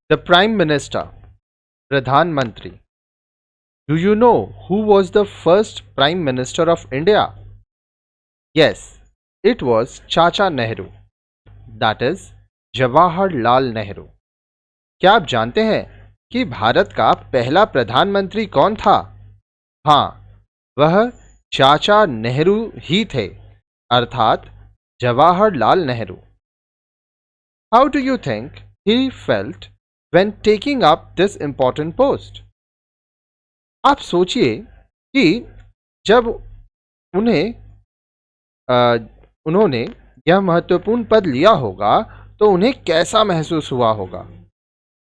The Prime Minister, Pradhan Mantri. Do you know who was the first Prime Minister of India? Yes, it was Chacha Nehru, that is Jawaharlal Nehru. क्या आप जानते हैं कि भारत का पहला प्रधानमंत्री कौन था? हाँ, वह चाचा नेहरू ही थे, अर्थात Jawaharlal Nehru. How do you think he felt when taking up this important post? आप सोचिए कि जब उन्हें उन्होंने यह महत्वपूर्ण पद लिया होगा तो उन्हें कैसा महसूस हुआ होगा.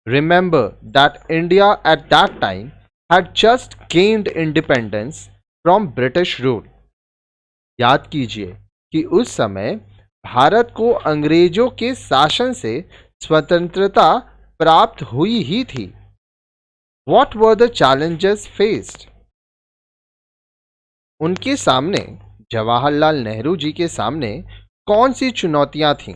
Remember that India at that time had just gained independence from British rule. याद कीजिए कि उस समय भारत को अंग्रेजों के शासन से स्वतंत्रता प्राप्त हुई ही थी. What were the challenges faced? उनके सामने, जवाहरलाल नेहरू जी के सामने कौन सी चुनौतियां थीं?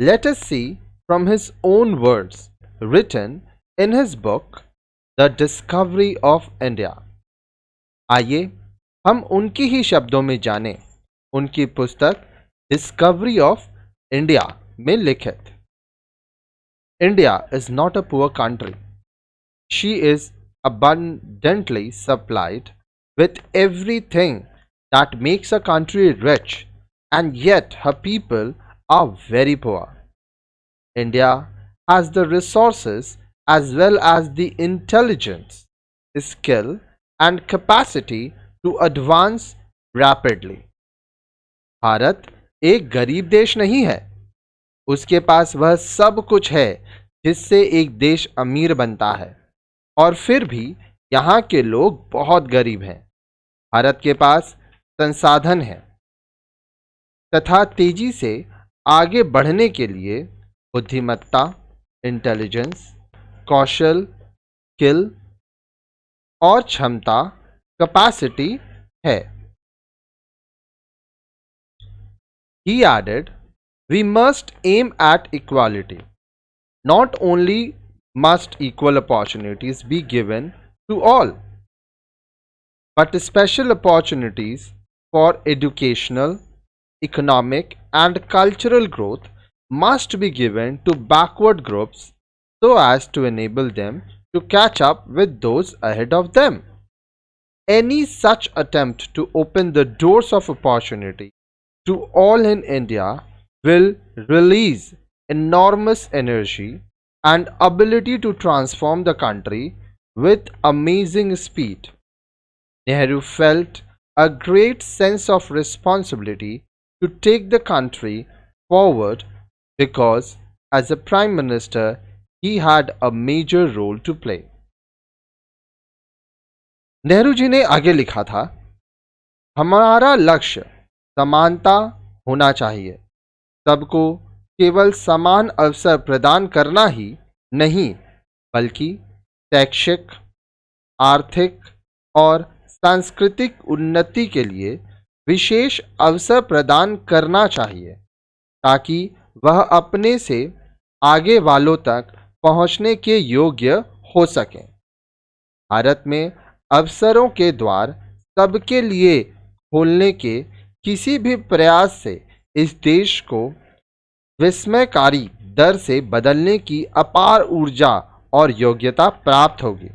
Let us see from his own words written in his book The Discovery of India. आइए हम उनकी ही शब्दों में जानें उनकी पुस्तक डिस्कवरी ऑफ इंडिया में लिखित. India is not a poor country. She is abundantly supplied with everything that makes a country rich, and yet her people are very poor. India has the resources as well as the intelligence, skill, and capacity to advance rapidly. Bharat एक गरीब देश नहीं है. उसके पास वह सब कुछ है जिससे एक देश अमीर बनता है, और फिर भी यहाँ के लोग बहुत गरीब हैं. भारत के पास संसाधन है तथा तेजी से आगे बढ़ने के लिए बुद्धिमत्ता, इंटेलिजेंस, कौशल, स्किल और क्षमता, कैपेसिटी है. He added, we must aim at equality. Not only must equal opportunities be given to all, but special opportunities for educational, economic, and cultural growth must be given to backward groups so as to enable them to catch up with those ahead of them. Any such attempt to open the doors of opportunity to all in India will release enormous energy and ability to transform the country with amazing speed. Nehru felt a great sense of responsibility to take the country forward because, as a Prime Minister, he had a major role to play. Nehru ji ने आगे लिखा था, हमारा लक्ष्य समानता होना चाहिए. सबको केवल समान अवसर प्रदान करना ही नहीं, बल्कि शैक्षिक, आर्थिक और सांस्कृतिक उन्नति के लिए विशेष अवसर प्रदान करना चाहिए, ताकि वह अपने से आगे वालों तक पहुंचने के योग्य हो सकें. भारत में अवसरों के द्वार सबके लिए खोलने के किसी भी प्रयास से इस देश को विस्मयकारी दर से बदलने की अपार ऊर्जा और योग्यता प्राप्त होगी.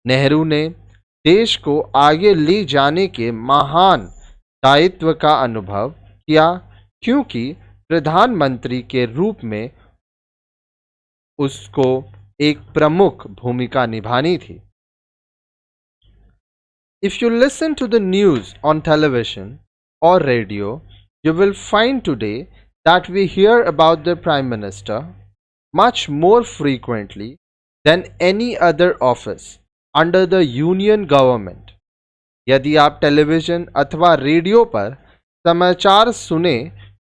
नेहरू ने देश को आगे ले जाने के महान दायित्व का अनुभव किया, क्योंकि प्रधानमंत्री के रूप में उसको एक प्रमुख भूमिका निभानी थी. If you listen to the news on television or radio, you will find today that we hear about the Prime Minister much more frequently than any other office under the Union government. यदि आप television अथवा radio पर समाचार सुने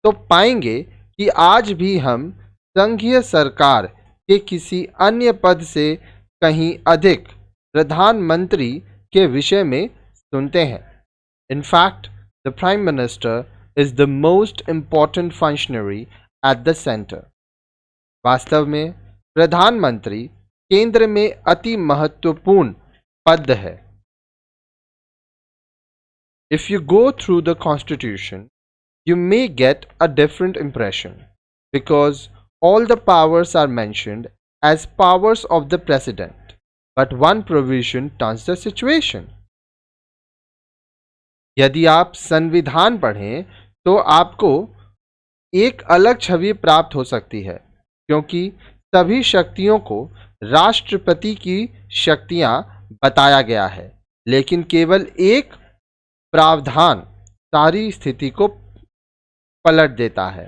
तो पाएंगे कि आज भी हम संघीय सरकार के किसी अन्य पद से कहीं अधिक प्रधानमंत्री के विषय में सुनते हैं. In fact, the Prime Minister is the most important functionary at the center. वास्तव में प्रधानमंत्री केंद्र में अति महत्वपूर्ण पद है। If you go through the constitution, you may get a different impression because all the powers are mentioned as powers of the president, but one provision turns the situation. यदि आप संविधान पढ़ें तो आपको एक अलग छवि प्राप्त हो सकती है, क्योंकि सभी शक्तियों को राष्ट्रपति की शक्तियां बताया गया है, लेकिन केवल एक प्रावधान सारी स्थिति को पलट देता है।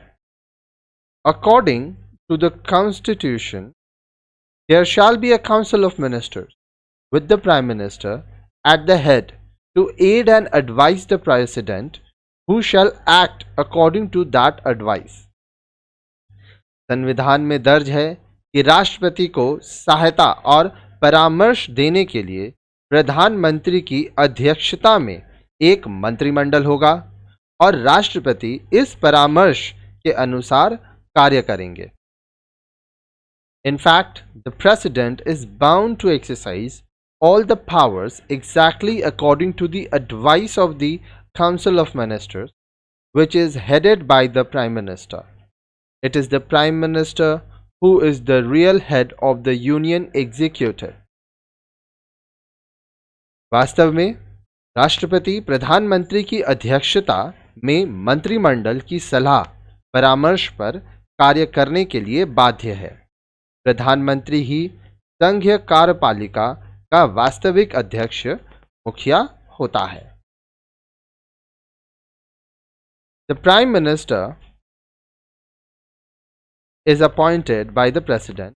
According to the Constitution, there shall be a council of ministers with the Prime Minister at the head to aid and advise the President, who shall act according to that advice. संविधान में दर्ज है कि राष्ट्रपति को सहायता और परामर्श देने के लिए प्रधानमंत्री की अध्यक्षता में एक मंत्रिमंडल होगा और राष्ट्रपति इस परामर्श के अनुसार कार्य करेंगे। In fact, the president is bound to exercise all the powers exactly according to the advice of the Council of Ministers, which is headed by the Prime Minister. It is the Prime Minister who is the real head of the Union Executive. वास्तव में राष्ट्रपति प्रधानमंत्री की अध्यक्षता में मंत्रिमंडल की सलाह परामर्श पर कार्य करने के लिए बाध्य है। प्रधानमंत्री ही संघीय कार्यपालिका का वास्तविक अध्यक्ष मुखिया होता है। The Prime Minister is appointed by the President,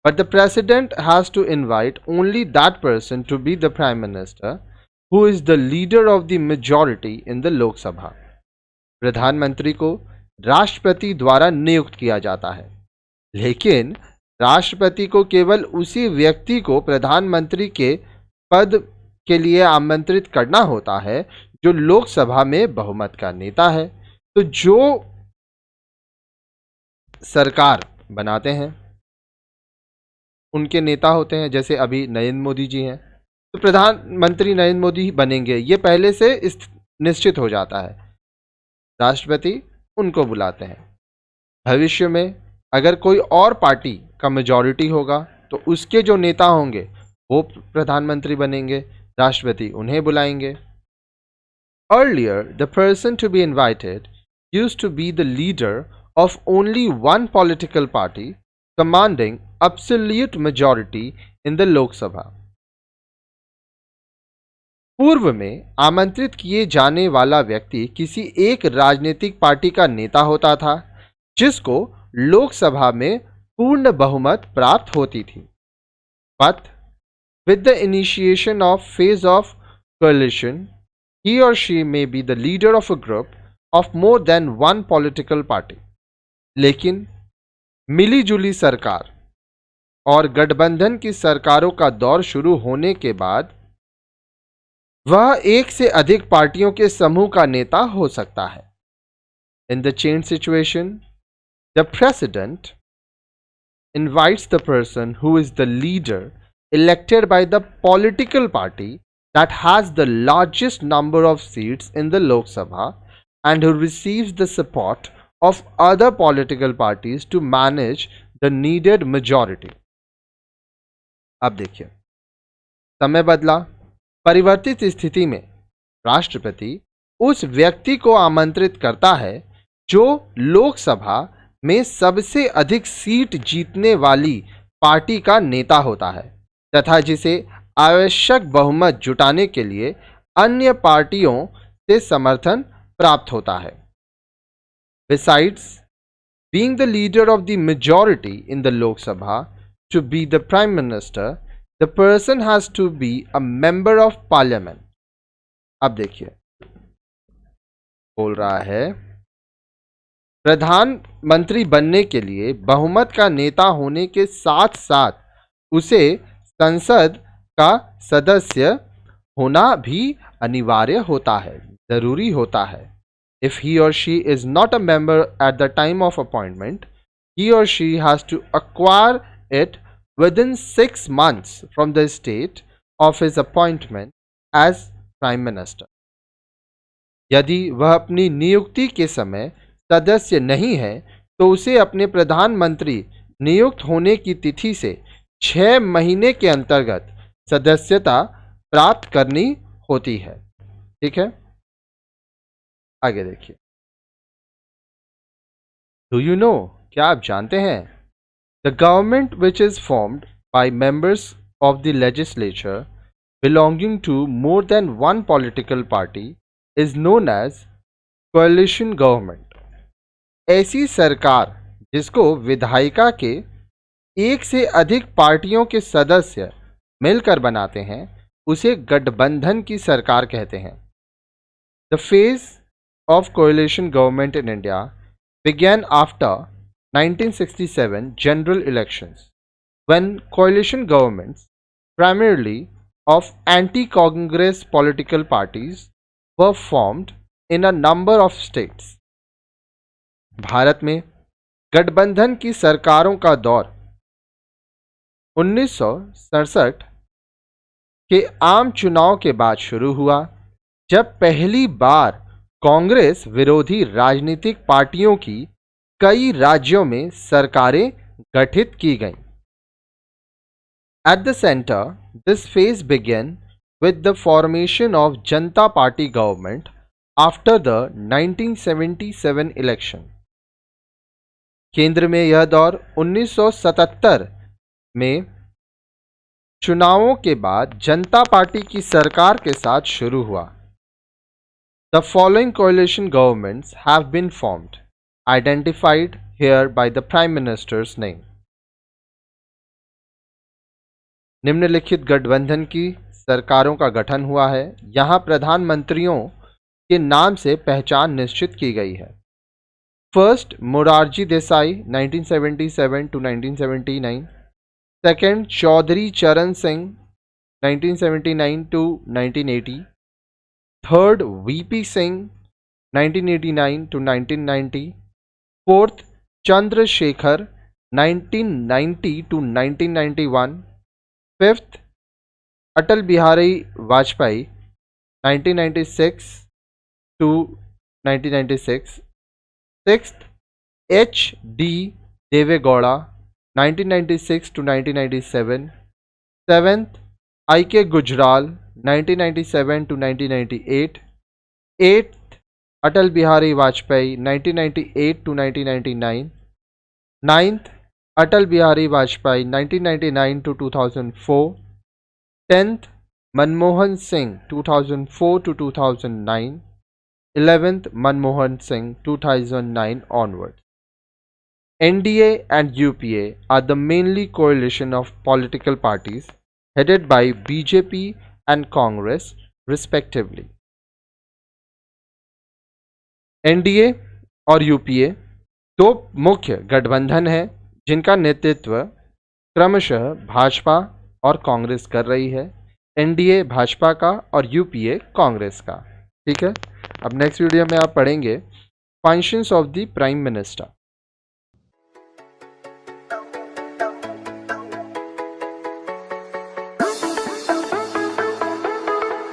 but the President has to invite only that person to be the Prime Minister who is the leader of the majority in the Lok Sabha. प्रधानमंत्री को राष्ट्रपति द्वारा नियुक्त किया जाता है, लेकिन राष्ट्रपति को केवल उसी व्यक्ति को प्रधानमंत्री के पद के लिए आमंत्रित करना होता है जो लोकसभा में बहुमत का नेता है। तो जो सरकार बनाते हैं उनके नेता होते हैं, जैसे अभी नरेंद्र मोदी जी हैं, तो प्रधानमंत्री नरेंद्र मोदी बनेंगे, ये पहले से निश्चित हो जाता है। राष्ट्रपति उनको बुलाते हैं। भविष्य में अगर कोई और पार्टी का मेजॉरिटी होगा तो उसके जो नेता होंगे वो प्रधानमंत्री बनेंगे, राष्ट्रपति उन्हें बुलाएंगे। Earlier, the person to be invited used to be the leader of only one political party commanding absolute majority in the Lok Sabha. पूर्व में आमंत्रित किए जाने वाला व्यक्ति किसी एक राजनीतिक पार्टी का नेता होता था जिसको लोकसभा में पूर्ण बहुमत प्राप्त होती थी। But with the initiation of phase of coalition, he or she may be the leader of a group of more than one political party. लेकिन मिली जुली सरकार और गठबंधन की सरकारों का दौर शुरू होने के बाद वह एक से अधिक पार्टियों के समूह का नेता हो सकता है। In the chain situation, the president invites the person who is the leader elected by the political party that has the largest number of seats in the Lok Sabha and who receives the support of other political parties to manage the needed majority. अब देखिए, समय बदला। परिवर्तित स्थिति में राष्ट्रपति उस व्यक्ति को आमंत्रित करता है जो लोकसभा में सबसे अधिक सीट जीतने वाली पार्टी का नेता होता है तथा जिसे आवश्यक बहुमत जुटाने के लिए अन्य पार्टियों से समर्थन प्राप्त होता है। Besides being the leader of the majority in the Lok Sabha, to be the Prime Minister, the person has to be a member of Parliament. अब देखिए, बोल रहा है प्रधानमंत्री बनने के लिए बहुमत का नेता होने के साथ साथ उसे संसद का सदस्य होना भी अनिवार्य होता है, जरूरी होता है। If he or she is not a member at the time of appointment, he or she has to acquire it within 6 months from the date of his appointment as Prime Minister. यदि वह अपनी नियुक्ति के समय सदस्य नहीं है तो उसे अपने प्रधानमंत्री नियुक्त होने की तिथि से 6 महीने के अंतर्गत सदस्यता प्राप्त करनी होती है। ठीक है, आगे देखिए। डू यू नो, क्या आप जानते हैं? The government which is formed by members of the legislature belonging to more than one political party is known as coalition government. ऐसी सरकार जिसको विधायिका के एक से अधिक पार्टियों के सदस्य मिलकर बनाते हैं उसे गठबंधन की सरकार कहते हैं। The phase of coalition government in India began after 1967 general elections, when coalition governments, primarily of anti-Congress political parties, were formed in a number of states. Bharat में गठबंधन की सरकारों का दौर 1967 के आम चुनाव के बाद शुरू हुआ, जब पहली बार कांग्रेस विरोधी राजनीतिक पार्टियों की कई राज्यों में सरकारें गठित की गईं। At the center, this phase began with the formation of Janata Party government after the 1977 election. केंद्र में यह दौर 1977 में चुनावों के बाद जनता पार्टी की सरकार के साथ शुरू हुआ। The following coalition governments have been formed, identified here by the Prime Minister's name. निम्नलिखित गठबंधन की सरकारों का गठन हुआ है, यहाँ प्रधानमंत्रियों के नाम से पहचान निश्चित की गई है। First, Morarji Desai 1977 to 1979। Second, Chaudhary Charan Singh 1979 to 1980। Third, VP Singh 1989 to 1990। Fourth, Chandrashekhar 1990 to 1991। Fifth, Atal Bihari Vajpayee 1996 to 1996। Sixth, HD. Deve Gowda 1996 to 1997। Seventh, IK. Gujral 1997 to 1998। Eighth, Atal Bihari Vajpayee 1998 to 1999। Ninth, Atal Bihari Vajpayee 1999 to 2004। 10th, Manmohan Singh 2004 to 2009। 11th, Manmohan Singh 2009 onwards. NDA and UPA are the mainly coalition of political parties headed by BJP and Congress respectively. NDA और UPA दो मुख्य गठबंधन है जिनका नेतृत्व क्रमशः भाजपा और कांग्रेस कर रही है। एनडीए भाजपा का और यूपीए कांग्रेस का। ठीक है, अब नेक्स्ट वीडियो में आप पढ़ेंगे functions of the prime minister.